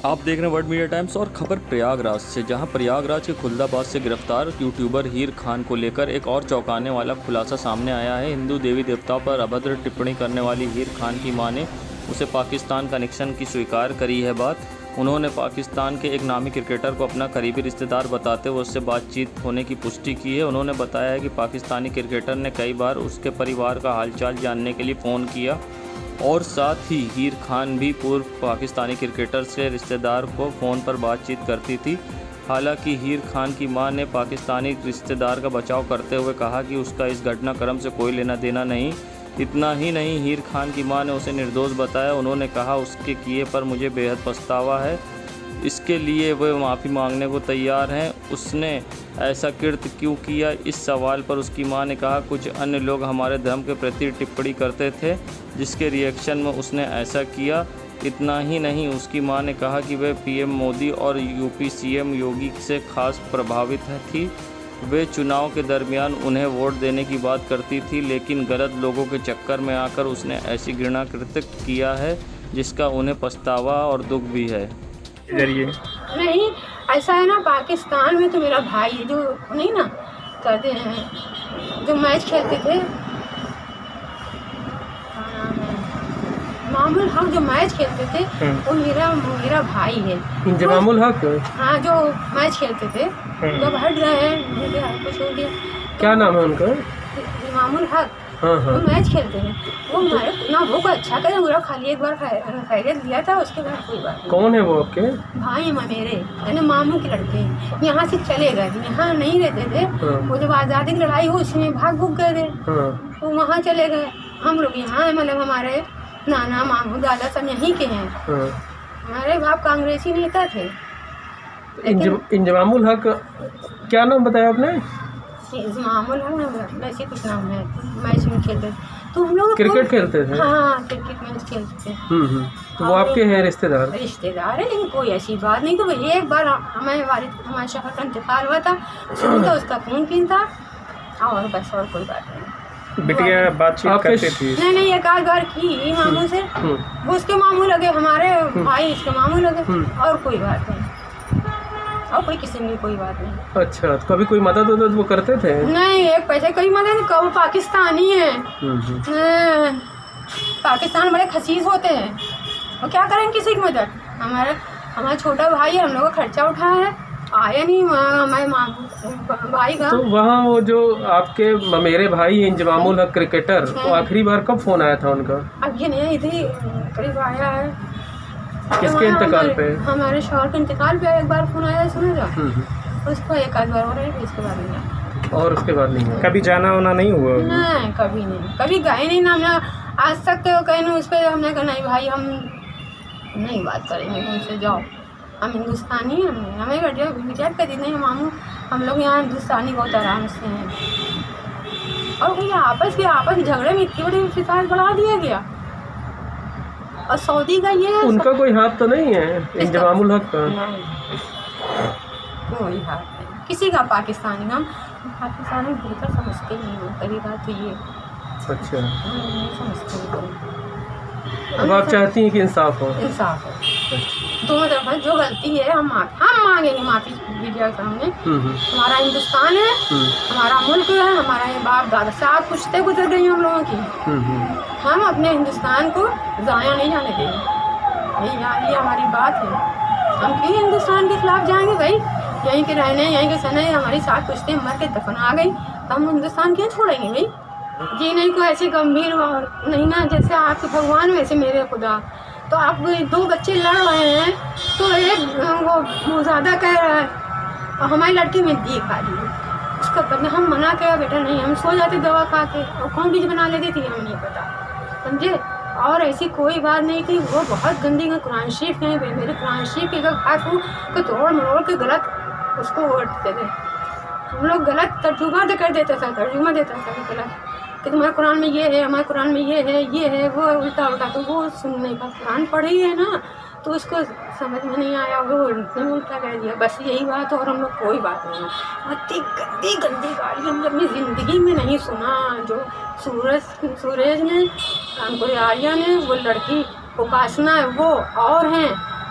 आप देख रहे हैं वर्ल्ड मीडिया टाइम्स और खबर प्रयागराज से, जहां प्रयागराज के खुलदाबाद से गिरफ्तार यूट्यूबर हीर खान को लेकर एक और चौंकाने वाला खुलासा सामने आया है। हिंदू देवी देवताओं पर अभद्र टिप्पणी करने वाली हीर खान की मां ने उसे पाकिस्तान कनेक्शन की स्वीकार करी है बात। उन्होंने पाकिस्तान के एक नामी क्रिकेटर को अपना करीबी रिश्तेदार बताते हुए उससे बातचीत होने की पुष्टि की है। उन्होंने बताया है कि पाकिस्तानी क्रिकेटर ने कई बार उसके परिवार का हालचाल जानने के लिए फ़ोन किया और साथ ही हीर खान भी पूर्व पाकिस्तानी क्रिकेटर से रिश्तेदार को फ़ोन पर बातचीत करती थी। हालांकि हीर खान की मां ने पाकिस्तानी रिश्तेदार का बचाव करते हुए कहा कि उसका इस घटनाक्रम से कोई लेना देना नहीं। इतना ही नहीं, हीर खान की मां ने उसे निर्दोष बताया। उन्होंने कहा, उसके किए पर मुझे बेहद पछतावा है, इसके लिए वे माफ़ी मांगने को तैयार हैं। उसने ऐसा कृत्य क्यों किया, इस सवाल पर उसकी मां ने कहा, कुछ अन्य लोग हमारे धर्म के प्रति टिप्पणी करते थे जिसके रिएक्शन में उसने ऐसा किया। इतना ही नहीं, उसकी मां ने कहा कि वह पीएम मोदी और यूपी सीएम योगी से खास प्रभावित थी। वे चुनाव के दरमियान उन्हें वोट देने की बात करती थी, लेकिन गलत लोगों के चक्कर में आकर उसने ऐसी घृणा कृत्य किया है जिसका उन्हें पछतावा और दुख भी है। नहीं, ऐसा है ना, पाकिस्तान में तो मेरा भाई जो नहीं ना कहते हैं, जो मैच खेलते थे, इंजमामुल हक जो मैच खेलते थे, वो मेरा भाई है। इंजमामुल हक? हाँ, जो मैच खेलते थे, जब हट रहे हैं, कुछ हो गया। क्या नाम है उनका? इंजमामुल हक। हाँ। वो मैच खेलते हैं, वो ना वो को अच्छा करे, पूरा खाली एक बार खैरियत दिया था, उसके बाद कोई बात नहीं। कौन है वो आपके? भाई है मेरे, यानी मामू के लड़के। यहाँ से चले गए, यहाँ नहीं रहते थे। वो जब आज़ादी की लड़ाई हुई उसमें भाग गए थे, तो वहाँ चले गए। हम लोग यहाँ हैं, मतलब हमारे नाना मामू दादा सब यहीं के हैं। हमारे बाप कांग्रेसी नेता थे। इंजमामुल हक क्या नाम बताया आपने? इंजमामुल हक वैसे कुछ नाम है। मैच में खेलते तो हम लोग क्रिकेट खेलते थे। हाँ, क्रिकेट मैच खेलते थे। तो वो आपके हैं रिश्तेदार? रिश्तेदार है, लेकिन कोई ऐसी बात नहीं। तो एक बार हमारे शहर का इंतकाल हुआ था, तो उसका फ़ोन किया था, और बस, और कोई बात नहीं। बिटिया बातचीत करती थी? नहीं, एक आध बार की मामू से। वो उसके मामू लगे, हमारे भाई इसके मामू लगे, और कोई बात नहीं, और कोई किसी में कोई बात नहीं। अच्छा, तो कभी कोई मदद वो करते थे? नहीं, एक पैसे कोई मदद नहीं। वो पाकिस्तानी है। पाकिस्तान बड़े खसीस होते हैं, वो क्या करें किसी की मदद। हमारा छोटा भाई है, हम लोग का खर्चा उठाया है, आया नहीं हमारे मामू भाई का। तो वहाँ वो जो आपके मेरे भाई इंजमामुल हक क्रिकेटर, तो आखिरी बार कब फोन आया था उनका? अब ये नहीं, इधर करीब आया है। किसके इंतकाल पे? हमारे शौहर के इंतकाल पे एक बार फोन आया, सुना था। उसको एक आध बार हो रहा है, इसके बाद नहीं। और उसके बाद नहीं हुआ? कभी जाना होना नहीं हुआ? नहीं, कभी नहीं, कभी गए नहीं ना। हमने आज तक तो कहीं उस पर हमने कहा, नहीं भाई, हम नहीं बात करेंगे उनसे, जाओ, हम हिंदुस्तानी हैं, हमें रिजेक्ट कर दी। नहीं मामू, हम लोग यहाँ हिंदुस्तानी बहुत आराम से हैं। और कोई आपस में झगड़े में इतनी बड़ी फिसाद बढ़ा दिया गया। और सऊदी का ये उनका कोई हाथ तो नहीं है इंजमामुल हक का? नहीं, कोई हाथ नहीं किसी का। पाकिस्तानी हम पाकिस्तानी बेहतर समझते नहीं हो, पहली बात तो ये। अच्छा, नहीं समझते हैं। अब आप चाहती हैं कि इंसाफ हो? इंसाफ हो दोनों तरफ। जो गलती है हम मांगेंगे माफ़ी मीडिया के सामने। हमारा हिंदुस्तान है, हमारा मुल्क है, हमारा ये बाप दादा साहब कुश्ते गुजर गई हम लोगों की। हम अपने हिंदुस्तान को ज़ाया नहीं जाने देंगे। ये हमारी बात है। हम क्यों हिंदुस्तान के खिलाफ जाएंगे भाई? यहीं के रहने, यहीं के सने, हमारी साथ कुश्ते मर के दफन आ गई, तो हम हिंदुस्तान क्यों छोड़ेंगे भाई? जी नहीं, को ऐसे गंभीर नहीं ना, जैसे आपके भगवान वैसे मेरे खुदा। तो आप दो बच्चे लड़ रहे हैं, तो एक वो ज़्यादा कह रहा है, और हमारी लड़की में दी खा ली उसका पता। हम मना किया, बेटा नहीं, हम सो जाते दवा खा के, और कौन बीज बना लेती थी हमें नहीं पता, समझे। और ऐसी कोई बात नहीं थी। वो बहुत गंदी कुरान शरीफ कहीं पे, मेरे कुरान शरीफ के हाथ को तोड़ मरोड़ के गलत उसको ओढ़ते थे हम लोग। गलत तर्जुमा कर देता था गलत, कि तुम्हारे कुरान में ये है, हमारे कुरान में ये है, वो उल्टा। तो वो सुनने का कुरान पढ़ी है ना, तो उसको समझ में नहीं आया, वो उल्टा कह दिया, बस यही बात। और हम लोग कोई बात नहीं। इतनी गंदी गाली हम लोग अपनी ज़िंदगी में नहीं सुना। जो सूरज ने, हमको आर्या ने, वो लड़की उपासना है, वो और हैं,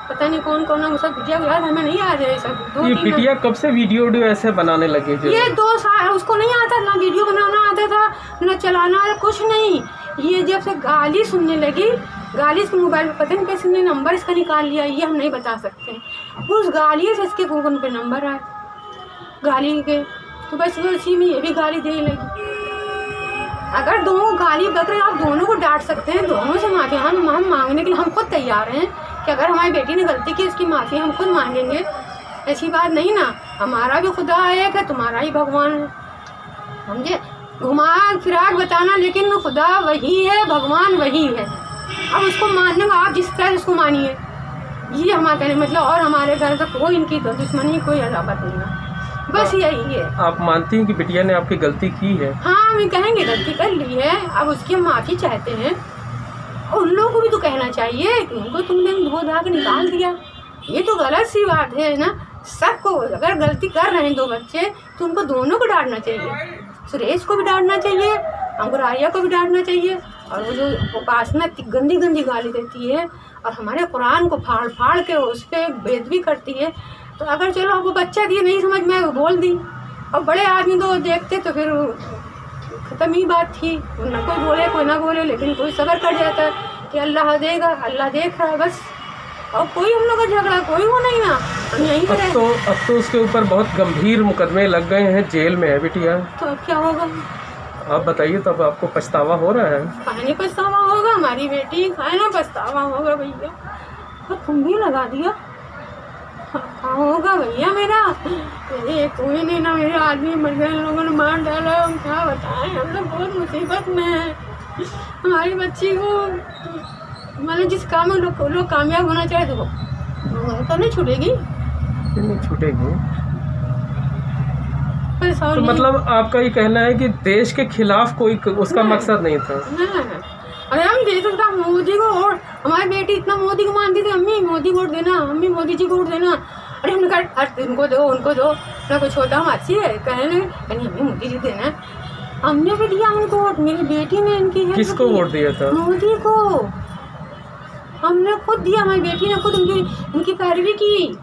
पता नहीं कौन कौन वो सब वीडियो याद हमें नहीं आ रहा है सब। ये बिटिया कब से वीडियो ऐसे बनाने लगे जो? ये 2 साल उसको नहीं आता, ना वीडियो बनाना आता था ना चलाना आता, कुछ नहीं। ये जब से गाली सुनने लगी, गाली इसके मोबाइल पे पता नहीं कैसे ने नंबर इसका निकाल लिया, ये हम नहीं बता सकते। उस गाली से इसके फ़ोन पे नंबर आए गाली के, तो बस वो उसी में ये भी गाली देने लगी। अगर दोनों गाली बक रहे, आप दोनों को डांट सकते हैं, दोनों से माफ़ी हम मांगने के लिए हम खुद तैयार हैं कि अगर हमारी बेटी ने गलती की उसकी माफ़ी हम खुद मांगेंगे। ऐसी बात नहीं ना, हमारा भी खुदा एक है, तुम्हारा ही भगवान है, समझे। घुमा फिराक बताना, लेकिन खुदा वही है, भगवान वही है। अब उसको मानने का आप जिस तरह उसको मानिए, ये हमारा कहने मतलब। और हमारे घर से कोई इनकी दुश्मनी कोई अदावत नहीं है, बस यही है। आप मानती हैं कि बिटिया ने आपकी गलती की है? हाँ, हम कहेंगे गलती कर ली है, अब उसकी हम माफ़ी चाहते हैं। और उन लोगों को भी तो कहना चाहिए कि उनको तुमने धो धा के निकाल दिया, ये तो गलत सी बात है ना। सबको अगर गलती कर रहे हैं 2 बच्चे तो उनको दोनों को डांटना चाहिए, सुरेश को भी डांटना चाहिए, अंकुरारिया को भी डांटना चाहिए। और वो जो उपासना गंदी गंदी गाली देती है और हमारे कुरान को फाड़ फाड़ के उस पर बेदबी करती है, तो अगर चलो वो बच्चा दिए नहीं समझ में वो बोल दी, और बड़े आदमी तो देखते तो फिर ख़त्म ही बात थी। ना कोई बोले कोई ना बोले, लेकिन कोई सब्र कर जाता है कि अल्लाह देगा, अल्लाह देख रहा है बस। और कोई हम लोग का झगड़ा कोई वो नहीं ना, हम यहीं पर। अब तो उसके ऊपर बहुत गंभीर मुकदमे लग गए हैं, जेल में है बिटिया। तो अब क्या होगा आप बताइए, तो अब आपको पछतावा हो रहा है? खाने पछतावा होगा, हमारी बेटी खाए ना पछतावा होगा भैया। और तुम भी लगा दिया, हाँ होगा भैया मेरा। ये कोई नहीं ना, मेरे आदमी मर गए, लोगों ने मार डाला, हम क्या बताएं, हम लोग बहुत मुसीबत में हैं। हमारी बच्ची को मतलब जिस काम में लोग कामयाब होना चाहे तो तो नहीं छूटेगी, नहीं छूटेगी। तो मतलब आपका ये कहना है कि देश के खिलाफ कोई उसका मकसद नहीं था? अरे हम दे सकता मोदी को वोट, हमारी बेटी इतना मोदी को मानती थी, अम्मी मोदी वोट देना, अम्मी मोदी जी को वोट देना। अरे हमने कहा इनको दो उनको दो, ना कुछ होता हम अच्छी है कहने अम्मी मोदी जी देना। हमने भी दिया उनको वोट, मेरी बेटी ने इनकी है। किसको वोट दिया था? मोदी को हमने खुद दिया, हमारी बेटी ने खुद उनकी पैरवी की।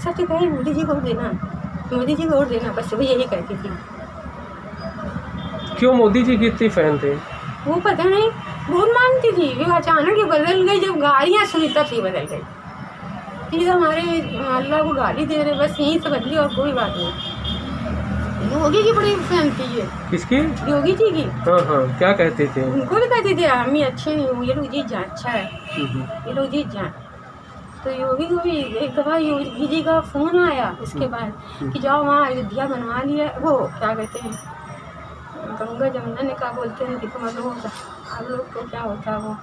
सच कहे मोदी जी को देना, मोदी जी को वोट देना, बस वो यही कहती थी। क्यों मोदी जी की इतनी फैन थे? वो पता नहीं, बहुत मानती थी, वो अचानक ही बदल गई, जब गालियाँ सुनी तब ही बदल गई। फिर हमारे अल्लाह को गाली दे रहे, बस यहीं से बदली और कोई बात नहीं। योगी की बड़ी फैन थी ये। किसकी? योगी जी की। हाँ हाँ, क्या कहते थे? उनको भी कहते थे अम्मी अच्छे नहीं हो, ये लोग जी जान अच्छा है, ये लोग जी जान। तो योगी को भी एक दफ़ा योगी जी का फ़ोन आया इसके बाद कि जाओ वहाँ अयोध्या बनवा लिया, वो क्या कहते हैं गंगा जमुना ने क्या बोलते हैं कि तुम लोग आप लोग को क्या होता है वो,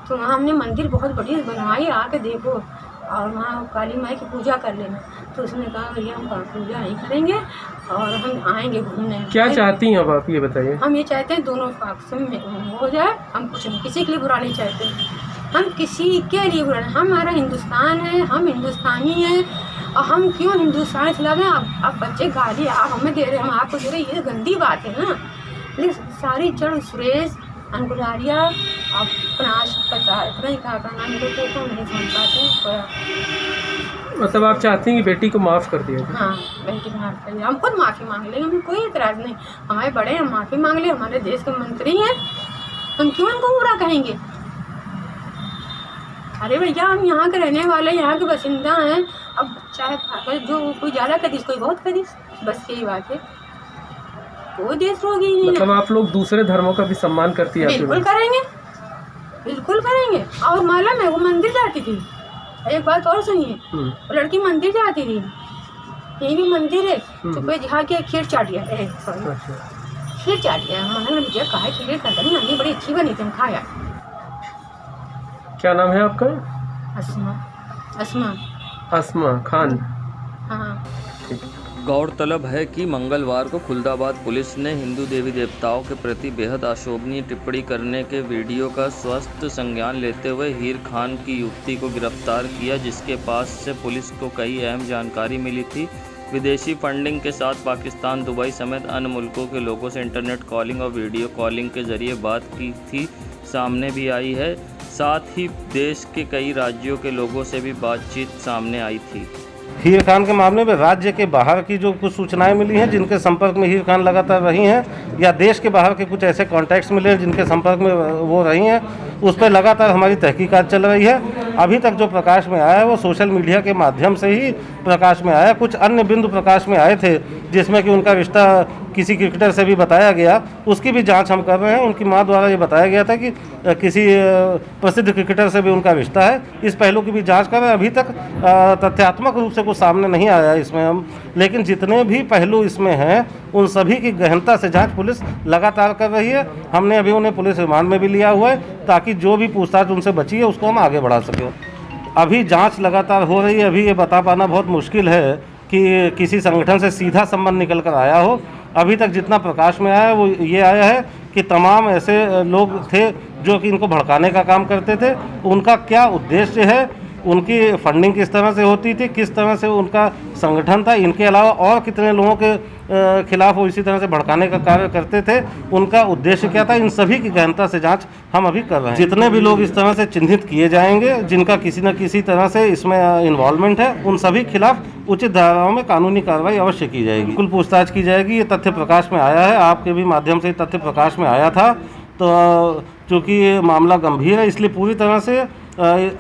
तो वहाँ हमने मंदिर बहुत बड़ी बनवाई, आके देखो और वहाँ काली माई की पूजा कर लेना। तो उसने कहा भैया हम पूजा नहीं करेंगे और हम आएंगे घूमने। क्या चाहती हैं अब आप ये बताइए? हम ये चाहते हैं दोनों पक्ष में हो जाए, हम कुछ किसी के लिए बुरा नहीं चाहते, हम किसी के लिए बुरा नहीं। हमारा हिंदुस्तान है, हम हिंदुस्तानी हैं और हम क्यों हिंदुस्तान के खिलाफ हैं? आप बच्चे गाली आप हमें दे रहे हैं, हम आपको दे रहे हैं, ये गंदी बात है ना। लेकिन सारी जड़ सुरेश अंकुरारिया अपना पता इतना ही कहा करना मेरे को नहीं समझ पाते। मतलब आप चाहती हैं कि बेटी को माफ़ कर दिया? हाँ, बेटी को माफ़ कर दिया, हम खुद माफ़ी मांग लेंगे, हमें कोई एतराज़ नहीं। हमारे बड़े हैं, माफ़ी मांग ले, हमारे देश के मंत्री हैं, हम क्यों इनको बुरा कहेंगे? अरे भैया हम यहाँ के रहने वाले, यहाँ के बासिंदा हैं। अब चाहे जो कोई ज़्यादा कदीस कोई बहुत कदीस, बस यही बात है, कोई देशद्रोही नहीं। मतलब आप लोग दूसरे धर्मों का भी सम्मान करती है? बिल्कुल करेंगे, बिल्कुल करेंगे। और मालूम है वो मंदिर जाती थी, एक बात और सुनिए, वो लड़की मंदिर जाती थी, यही भी मंदिर है, तो कोई जहाँ के खीर चाट गया, खीर चाट गया, मैंने मुझे कहा खीर खाता नहीं, मम्मी बड़ी अच्छी बनी थी, हम खाया। क्या नाम है आपका? अस्मा। अस्मा अस्मा खान। हाँ। गौरतलब है कि मंगलवार को खुलदाबाद पुलिस ने हिंदू देवी देवताओं के प्रति बेहद अशोभनीय टिप्पणी करने के वीडियो का स्वस्थ संज्ञान लेते हुए हीर खान की युवती को गिरफ्तार किया, जिसके पास से पुलिस को कई अहम जानकारी मिली थी। विदेशी फंडिंग के साथ पाकिस्तान, दुबई समेत अन्य मुल्कों के लोगों से इंटरनेट कॉलिंग और वीडियो कॉलिंग के जरिए बात की थी, सामने भी आई है। साथ ही देश के कई राज्यों के लोगों से भी बातचीत सामने आई थी। हीर खान के मामले में राज्य के बाहर की जो कुछ सूचनाएं मिली हैं जिनके संपर्क में हीर खान लगातार रही हैं, या देश के बाहर के कुछ ऐसे कॉन्टैक्ट्स मिले हैं जिनके संपर्क में वो रही हैं, उस पर लगातार हमारी तहकीकात चल रही है। अभी तक जो प्रकाश में आया है वो सोशल मीडिया के माध्यम से ही प्रकाश में आया। कुछ अन्य बिंदु प्रकाश में आए थे जिसमें कि उनका रिश्ता किसी क्रिकेटर से भी बताया गया, उसकी भी जांच हम कर रहे हैं। उनकी मां द्वारा ये बताया गया था कि किसी प्रसिद्ध क्रिकेटर से भी उनका रिश्ता है। इस पहलू की भी जांच कर रहे हैं। अभी तक तथ्यात्मक रूप से कुछ सामने नहीं आया इसमें हम, लेकिन जितने भी पहलू इसमें हैं उन सभी की गहनता से जांच पुलिस लगातार कर रही है। हमने अभी उन्हें पुलिस रिमांड में भी लिया हुआ है ताकि जो भी पूछताछ उनसे बची है उसको हम आगे बढ़ा सकें। अभी जांच लगातार हो रही है। अभी ये बता पाना बहुत मुश्किल है कि किसी संगठन से सीधा संबंध निकल कर आया हो। अभी तक जितना प्रकाश में आया है वो ये आया है कि तमाम ऐसे लोग थे जो कि इनको भड़काने का काम करते थे। उनका क्या उद्देश्य है, उनकी फंडिंग किस तरह से होती थी, किस तरह से उनका संगठन था, इनके अलावा और कितने लोगों के खिलाफ वो इसी तरह से भड़काने का कार्य करते थे, उनका उद्देश्य क्या था, इन सभी की गहनता से जांच हम अभी कर रहे हैं। जितने भी लोग इस तरह से चिन्हित किए जाएंगे जिनका किसी न किसी तरह से इसमें इन्वॉल्वमेंट है, उन सभी के खिलाफ उचित धाराओं में कानूनी कार्रवाई अवश्य की जाएगी। कुल पूछताछ की जाएगी। ये तथ्य प्रकाश में आया है, आपके भी माध्यम से ये तथ्य प्रकाश में आया था। तो चूँकि ये मामला गंभीर है इसलिए पूरी तरह से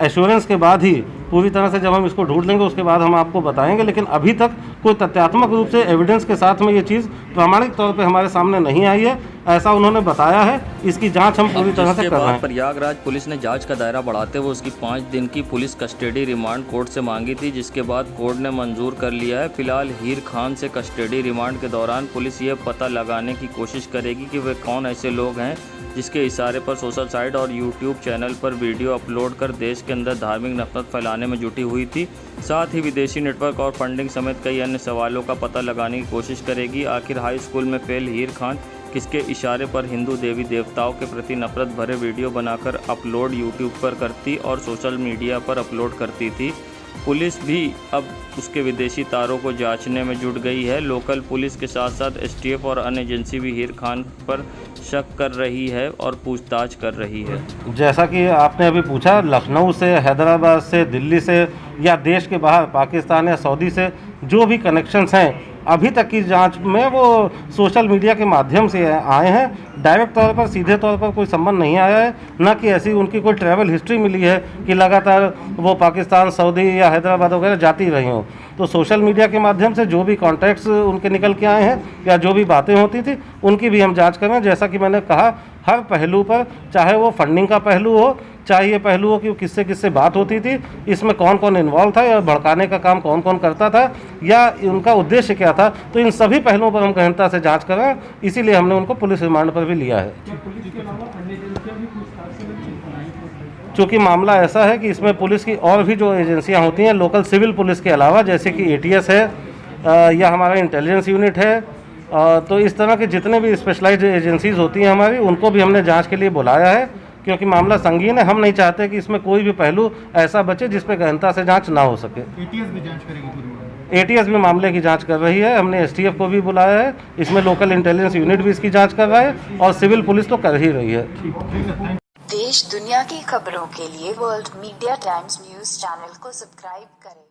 एश्योरेंस के बाद ही, पूरी तरह से जब हम इसको ढूंढ लेंगे उसके बाद हम आपको बताएंगे। लेकिन अभी तक कोई तथ्यात्मक रूप से एविडेंस के साथ में ये चीज़ प्रामाणिक तौर पे हमारे सामने नहीं आई है, ऐसा उन्होंने बताया है। इसकी जांच हम पूरी तरह से कर रहे हैं। प्रयागराज पुलिस ने जांच का दायरा बढ़ाते हुए उसकी 5 दिन की पुलिस कस्टडी रिमांड कोर्ट से मांगी थी, जिसके बाद कोर्ट ने मंजूर कर लिया है। फिलहाल हीर खान से कस्टडी रिमांड के दौरान पुलिस ये पता लगाने की कोशिश करेगी कि वे कौन ऐसे लोग हैं जिसके इशारे पर सोशल साइट और यूट्यूब चैनल पर वीडियो अपलोड कर देश के अंदर धार्मिक नफरत फैलाने में जुटी हुई थी। साथ ही विदेशी नेटवर्क और फंडिंग समेत कई अन्य सवालों का पता लगाने की कोशिश करेगी। आखिर हाई स्कूल में फेल हीर खान किसके इशारे पर हिंदू देवी देवताओं के प्रति नफरत भरे वीडियो बनाकर अपलोड यूट्यूब पर करती और सोशल मीडिया पर अपलोड करती थी। पुलिस भी अब उसके विदेशी तारों को जांचने में जुट गई है। लोकल पुलिस के साथ साथ एसटीएफ और अन्य एजेंसी भी हीर खान पर शक कर रही है और पूछताछ कर रही है। जैसा कि आपने अभी पूछा, लखनऊ से, हैदराबाद से, दिल्ली से या देश के बाहर पाकिस्तान या सऊदी से जो भी कनेक्शंस हैं, अभी तक की जांच में वो सोशल मीडिया के माध्यम से आए हैं। डायरेक्ट तौर पर, सीधे तौर पर कोई संबंध नहीं आया है। न कि ऐसी उनकी कोई ट्रैवल हिस्ट्री मिली है कि लगातार वो पाकिस्तान, सऊदी या हैदराबाद वगैरह जाती रही हों। तो सोशल मीडिया के माध्यम से जो भी कॉन्टैक्ट्स उनके निकल के आए हैं या जो भी बातें होती थी उनकी भी हम जांच कर रहे हैं। जैसा कि मैंने कहा, हर पहलू पर, चाहे वो फंडिंग का पहलू हो, चाहे ये पहलू हो कि किससे किससे बात होती थी, इसमें कौन कौन इन्वॉल्व था या भड़काने का काम कौन कौन करता था या उनका उद्देश्य क्या था, तो इन सभी पहलुओं पर हम गहनता से जांच कर रहे हैं। इसीलिए हमने उनको पुलिस रिमांड पर भी लिया है। चूँकि मामला ऐसा है कि इसमें पुलिस की और भी जो एजेंसियां होती हैं लोकल सिविल पुलिस के अलावा, जैसे कि ATS है या हमारा इंटेलिजेंस यूनिट है, तो इस तरह के जितने भी स्पेशलाइज्ड एजेंसीज होती हैं हमारी, उनको भी हमने जांच के लिए बुलाया है। क्योंकि मामला संगीन है, हम नहीं चाहते कि इसमें कोई भी पहलू ऐसा बचे जिस पे गहनता से जांच ना हो सके। ATS भी जांच करेगी पूरी? ATS भी मामले की जांच कर रही है। हमने STF को भी बुलाया है। इसमें लोकल इंटेलिजेंस यूनिट भी इसकी जांच कर रहा है और सिविल पुलिस तो कर ही रही है। देश दुनिया की खबरों के लिए world media times news channel को सब्सक्राइब करें।